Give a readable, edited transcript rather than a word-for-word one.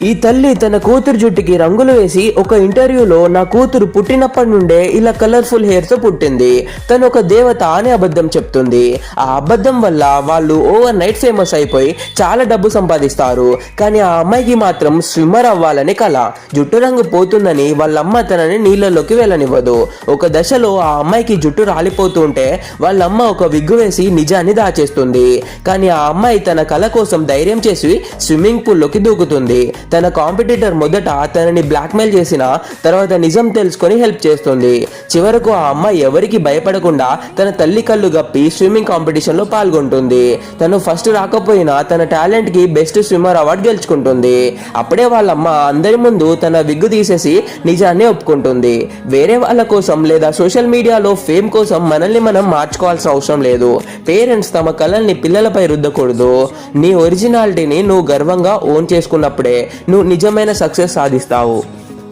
ఈ తల్లి తన కూతురు జుట్టుకి రంగులు వేసి ఒక ఇంటర్వ్యూలో నా కూతురు పుట్టినప్పటి నుండే ఇలా కలర్ఫుల్ హెయిర్ తో పుట్టింది, తను ఒక దేవత అనే అబద్ధం చెప్తుంది. ఆ అబద్ధం వల్ల వాళ్ళు ఓవర్ నైట్ ఫేమస్ అయిపోయి చాలా డబ్బు సంపాదిస్తారు. కానీ ఆ అమ్మాయికి మాత్రం స్విమ్మర్ అవ్వాలని కల. జుట్టు రంగు పోతుందని వాళ్ళమ్మ తనని నీళ్ళలోకి వెళ్ళనివ్వదు. ఒక దశలో ఆ అమ్మాయికి జుట్టు రాలిపోతుంటే వాళ్ళమ్మ ఒక విగ్గు వేసి నిజాన్ని దాచేస్తుంది. కానీ ఆ అమ్మాయి తన కల కోసం ధైర్యం చేసి స్విమ్మింగ్ పూల్ లోకి దూకుతుంది. తన కాంపిటీటర్ మొదట తనని బ్లాక్మెయిల్ చేసిన తర్వాత నిజం తెలుసుకొని హెల్ప్ చేస్తుంది. చివరకు ఆ అమ్మాయి ఎవరికి భయపడకుండా తన తల్లి కళ్ళు గప్పి స్విమ్మింగ్ కాంపిటీషన్ లో పాల్గొంటుంది. తను ఫస్ట్ రాకపోయినా తన టాలెంట్ కి బెస్ట్ స్విమ్మర్ అవార్డు గెలుచుకుంటుంది. అప్పుడే వాళ్ళమ్మ అందరి ముందు తన విగ్గు తీసేసి నిజాన్ని ఒప్పుకుంటుంది. వేరే వాళ్ళ కోసం లేదా సోషల్ మీడియాలో ఫేమ్ కోసం మనల్ని మనం మార్చుకోవాల్సిన అవసరం లేదు. పేరెంట్స్ తమ కళల్ని పిల్లలపై రుద్దకూడదు. నీ ఒరిజినాలిటీని నువ్వు గర్వంగా ఓన్ చేసుకున్నప్పుడే నువ్వు నిజమైన సక్సెస్ సాధిస్తావు.